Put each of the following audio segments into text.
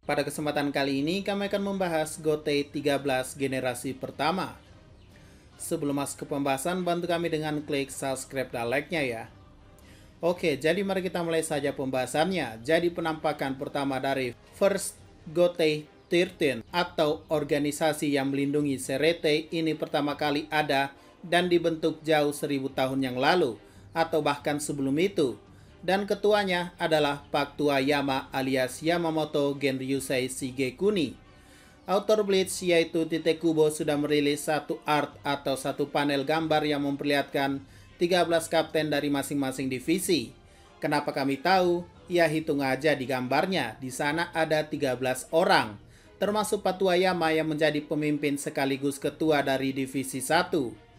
Pada kesempatan kali ini kami akan membahas GOTY 13 generasi pertama. Sebelum masuk ke pembahasan, bantu kami dengan klik subscribe dan like-nya ya. Oke, jadi mari kita mulai saja pembahasannya. Jadi penampakan pertama dari First GOTY 13 atau organisasi yang melindungi Serete ini pertama kali ada dan dibentuk jauh 1000 tahun yang lalu atau bahkan sebelum itu. Dan ketuanya adalah Paktua Yama alias Yamamoto Genryusei Shigekuni. Author Bleach yaitu Tite Kubo sudah merilis satu art atau satu panel gambar yang memperlihatkan 13 kapten dari masing-masing divisi. Kenapa kami tahu? Ya hitung aja di gambarnya, di sana ada 13 orang. Termasuk Paktua Yama yang menjadi pemimpin sekaligus ketua dari divisi 1.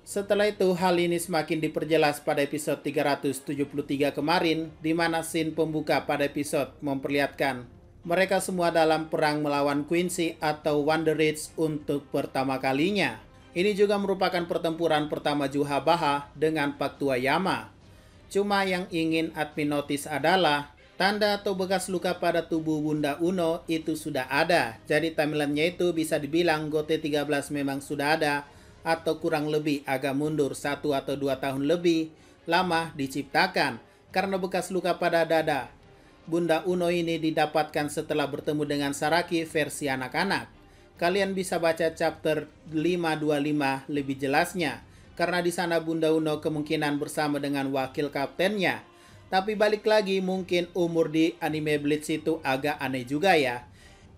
Setelah itu, hal ini semakin diperjelas pada episode 373 kemarin, di mana scene pembuka pada episode memperlihatkan mereka semua dalam perang melawan Quincy atau Wanderage untuk pertama kalinya. Ini juga merupakan pertempuran pertama Yhwach dengan Paktua Yama. Cuma yang ingin admin notice adalah tanda atau bekas luka pada tubuh Bunda Uno itu sudah ada. Jadi timeline-nya itu bisa dibilang GOTY 13 memang sudah ada, atau kurang lebih agak mundur 1 atau 2 tahun lebih lama diciptakan karena bekas luka pada dada. Bunda Uno ini didapatkan setelah bertemu dengan Saraki versi anak-anak. Kalian bisa baca chapter 525 lebih jelasnya, karena di sana Bunda Uno kemungkinan bersama dengan wakil kaptennya. Tapi balik lagi, mungkin umur di anime Bleach itu agak aneh juga ya.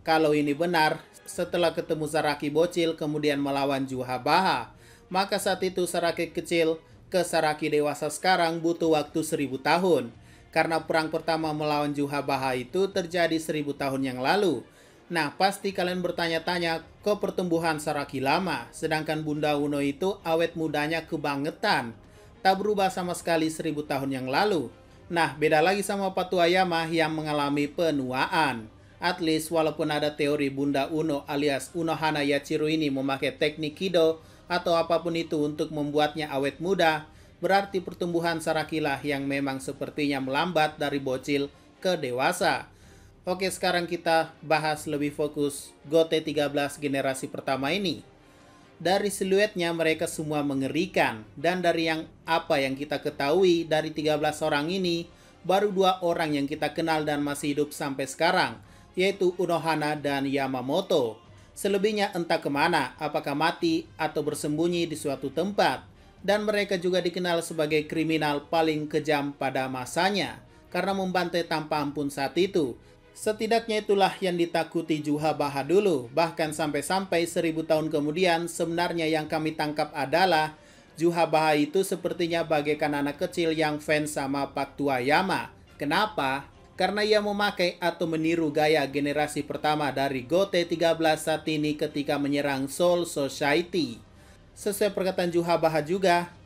Kalau ini benar, setelah ketemu Saraki bocil kemudian melawan Yhwach, maka saat itu Saraki kecil ke Saraki dewasa sekarang butuh waktu 1000 tahun. Karena perang pertama melawan Yhwach itu terjadi 1000 tahun yang lalu. Nah, pasti kalian bertanya-tanya kok pertumbuhan Saraki lama, sedangkan Bunda Uno itu awet mudanya kebangetan. Tak berubah sama sekali 1000 tahun yang lalu. Nah, beda lagi sama Paktua Yama yang mengalami penuaan. At least walaupun ada teori Bunda Uno alias Unohana Yachiru ini memakai teknik Kido atau apapun itu untuk membuatnya awet muda, berarti pertumbuhan Saraki lah yang memang sepertinya melambat dari bocil ke dewasa. Oke, sekarang kita bahas lebih fokus GOTY 13 generasi pertama ini. Dari siluetnya mereka semua mengerikan, dan dari apa yang kita ketahui dari 13 orang ini, baru 2 orang yang kita kenal dan masih hidup sampai sekarang, yaitu Unohana dan Yamamoto. Selebihnya entah kemana, apakah mati atau bersembunyi di suatu tempat. Dan mereka juga dikenal sebagai kriminal paling kejam pada masanya, karena membantai tanpa ampun saat itu. Setidaknya itulah yang ditakuti Yhwach dulu. Bahkan sampai-sampai 1000 tahun kemudian, sebenarnya yang kami tangkap adalah Yhwach itu sepertinya bagaikan anak kecil yang fans sama Paktua Yama. Kenapa? Karena ia memakai atau meniru gaya generasi pertama dari GOTY 13 saat ini ketika menyerang Soul Society. Sesuai perkataan Yhwach juga,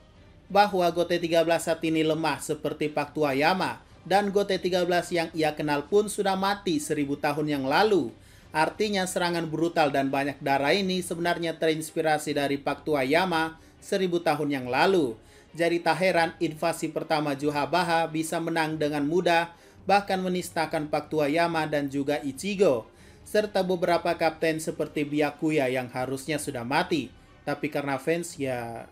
bahwa GOTY 13 saat ini lemah seperti Paktua Yama, dan GOTY 13 yang ia kenal pun sudah mati 1000 tahun yang lalu. Artinya serangan brutal dan banyak darah ini sebenarnya terinspirasi dari Paktua Yama 1000 tahun yang lalu. Jadi tak heran invasi pertama Yhwach bisa menang dengan mudah, bahkan menistakan Paktua Yama dan juga Ichigo, serta beberapa kapten seperti Byakuya yang harusnya sudah mati. Tapi karena fans ya,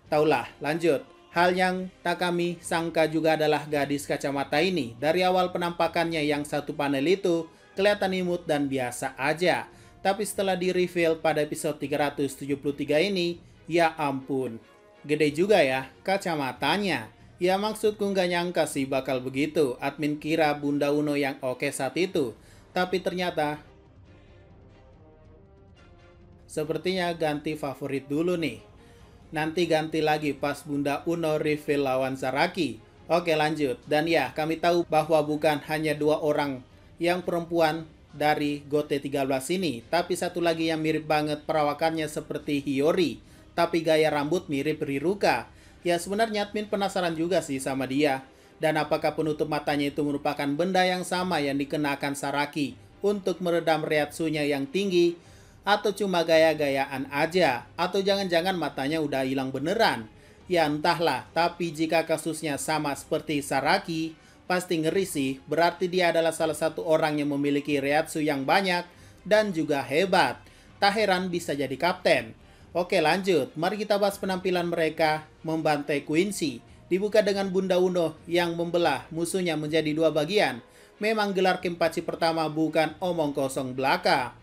taulah. Lanjut. Hal yang tak kami sangka juga adalah gadis kacamata ini. Dari awal penampakannya yang satu panel itu kelihatan imut dan biasa aja. Tapi setelah di-reveal pada episode 373 ini, ya ampun, gede juga ya kacamatanya. Ya maksudku nggak nyangka sih bakal begitu. Admin kira Bunda Uno yang oke saat itu. Tapi ternyata sepertinya ganti favorit dulu nih. Nanti ganti lagi pas Bunda Uno reveal lawan Saraki. Oke, lanjut. Dan ya, kami tahu bahwa bukan hanya 2 orang yang perempuan dari GOTY 13 ini. Tapi satu lagi yang mirip banget perawakannya seperti Hiyori. Tapi gaya rambut mirip Riruka. Ya sebenarnya admin penasaran juga sih sama dia. Dan apakah penutup matanya itu merupakan benda yang sama yang dikenakan Saraki untuk meredam reatsunya yang tinggi, atau cuma gaya-gayaan aja, atau jangan-jangan matanya udah hilang beneran. Ya entahlah, tapi jika kasusnya sama seperti Saraki, Pasti ngeri sih, berarti dia adalah salah satu orang yang memiliki reatsu yang banyak dan juga hebat. Tak heran bisa jadi kapten. Oke lanjut, mari kita bahas penampilan mereka membantai Quincy. Dibuka dengan Bunda Uno yang membelah musuhnya menjadi dua bagian. Memang gelar Kenpachi pertama bukan omong kosong belaka.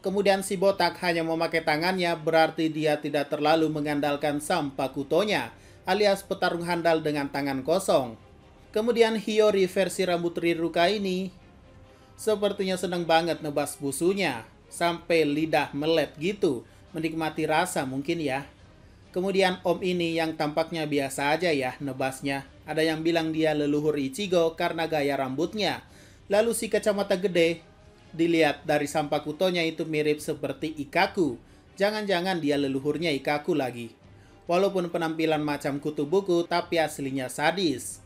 Kemudian si botak hanya memakai tangannya, berarti dia tidak terlalu mengandalkan Sampakutonya, alias petarung handal dengan tangan kosong. Kemudian Hiyori versi rambut Riruka ini sepertinya senang banget nebas busunya, sampai lidah melet gitu, menikmati rasa mungkin ya. Kemudian om ini yang tampaknya biasa aja ya nebasnya. Ada yang bilang dia leluhur Ichigo karena gaya rambutnya. Lalu si kacamata gede, dilihat dari Sampakutonya itu mirip seperti Ikkaku. Jangan-jangan dia leluhurnya Ikkaku lagi. Walaupun penampilan macam kutu buku, tapi aslinya sadis.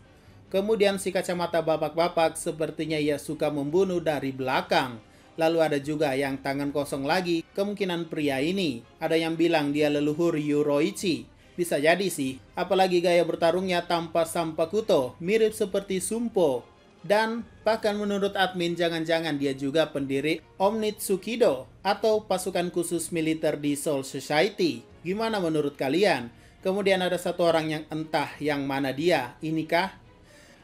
Kemudian si kacamata bapak-bapak sepertinya ia suka membunuh dari belakang. Lalu ada juga yang tangan kosong lagi, kemungkinan pria ini. Ada yang bilang dia leluhur Yuroichi. Bisa jadi sih, apalagi gaya bertarungnya tanpa Sampakuto, mirip seperti Sumpo. Dan bahkan menurut admin jangan-jangan dia juga pendiri Omnitsukido atau pasukan khusus militer di Soul Society. Gimana menurut kalian? Kemudian ada satu orang yang entah yang mana dia, inikah?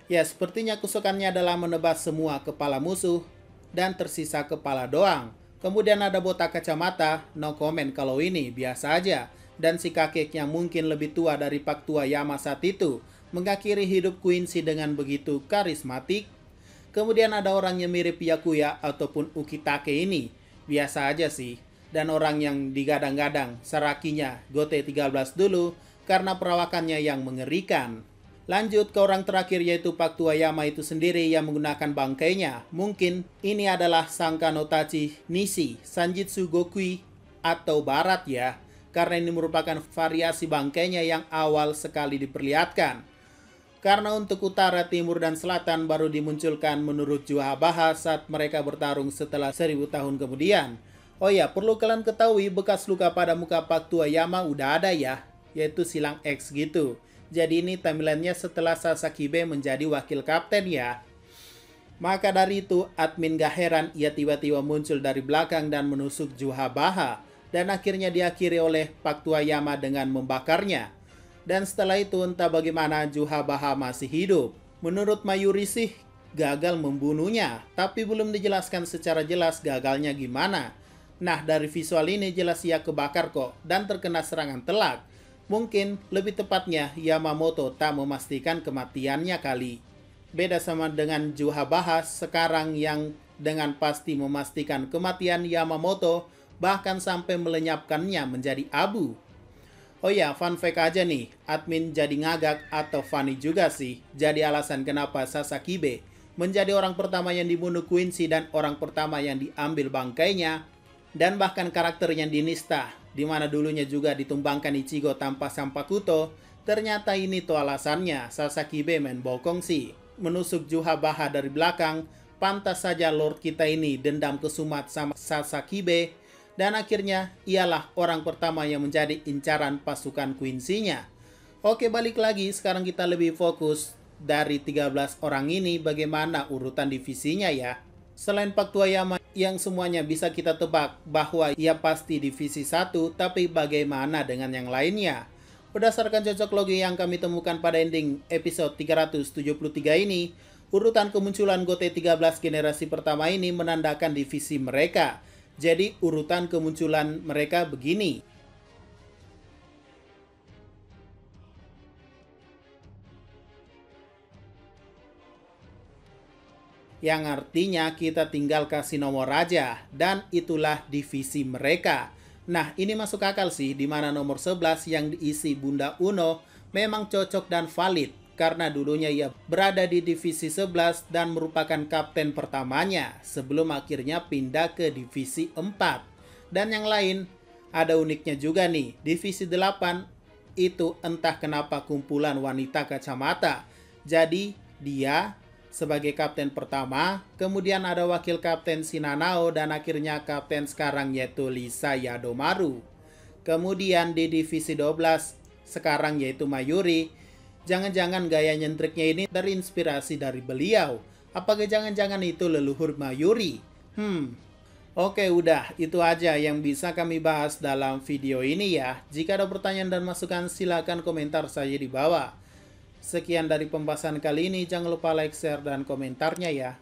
Ya, sepertinya kesukaannya adalah menebas semua kepala musuh dan tersisa kepala doang. Kemudian ada botak kacamata, no comment kalau ini, biasa aja. Dan si kakek yang mungkin lebih tua dari Pak Tua Yama saat itu, mengakhiri hidup Quincy dengan begitu karismatik. Kemudian ada orang yang mirip Yakuya ataupun Ukitake ini, biasa aja sih. Dan orang yang digadang-gadang, Sarakinya Gote 13 dulu, karena perawakannya yang mengerikan. Lanjut ke orang terakhir yaitu Pak Tua Yama itu sendiri yang menggunakan bangkainya. Mungkin ini adalah Sangka no Tachi Nishi, Sanjitsu Gokui atau Barat ya. Karena ini merupakan variasi bangkainya yang awal sekali diperlihatkan. Karena untuk utara, timur, dan selatan baru dimunculkan menurut Juhabaha saat mereka bertarung setelah 1000 tahun kemudian. Oh ya, perlu kalian ketahui bekas luka pada muka Pak Tua Yama udah ada ya, yaitu silang X gitu. Jadi ini timelinenya setelah Sasakibe menjadi wakil kapten ya. Maka dari itu admin gak heran ia tiba-tiba muncul dari belakang dan menusuk Juhabaha. Dan akhirnya diakhiri oleh Pak Tua Yama dengan membakarnya. Dan setelah itu entah bagaimana Juhabaha masih hidup. Menurut Mayuri sih gagal membunuhnya. Tapi belum dijelaskan secara jelas gagalnya gimana. Nah dari visual ini jelas ia kebakar kok dan terkena serangan telak. Mungkin lebih tepatnya Yamamoto tak memastikan kematiannya kali. Beda sama dengan Juhabaha sekarang yang dengan pasti memastikan kematian Yamamoto, bahkan sampai melenyapkannya menjadi abu. Oh ya, fun fact aja nih, admin jadi ngagak atau funny juga sih. Jadi alasan kenapa Sasakibe menjadi orang pertama yang dibunuh Quincy dan orang pertama yang diambil bangkainya. Dan bahkan karakter yang dinista, di mana dulunya juga ditumbangkan Ichigo tanpa Sampakuto, ternyata ini tuh alasannya. Sasakibe main bokong sih, menusuk Juhabaha dari belakang. Pantas saja Lord kita ini dendam kesumat sama Sasakibe. Dan akhirnya ialah orang pertama yang menjadi incaran pasukan Quincy-nya. Oke, balik lagi, sekarang kita lebih fokus dari 13 orang ini bagaimana urutan divisinya ya. Selain Pak Tua Yama yang semuanya bisa kita tebak bahwa ia pasti divisi 1, tapi bagaimana dengan yang lainnya? Berdasarkan cocok logi yang kami temukan pada ending episode 373 ini, urutan kemunculan Gote 13 generasi pertama ini menandakan divisi mereka. Jadi urutan kemunculan mereka begini. Yang artinya kita tinggal kasih nomor aja. Dan itulah divisi mereka. Nah ini masuk akal sih, dimana nomor 11 yang diisi Bunda Uno memang cocok dan valid. Karena dulunya ia berada di divisi 11 dan merupakan kapten pertamanya sebelum akhirnya pindah ke divisi 4. Dan yang lain, ada uniknya juga nih, divisi 8 itu entah kenapa kumpulan wanita kacamata. Jadi dia sebagai kapten pertama, kemudian ada wakil kapten Shinanao dan akhirnya kapten sekarang yaitu Lisa Yadomaru. Kemudian di divisi 12 sekarang yaitu Mayuri, Jangan-jangan gaya nyentriknya ini terinspirasi dari beliau. Apakah jangan-jangan itu leluhur Mayuri? Oke, udah. Itu aja yang bisa kami bahas dalam video ini ya. Jika ada pertanyaan dan masukan, silakan komentar saja di bawah. Sekian dari pembahasan kali ini. Jangan lupa like, share, dan komentarnya ya.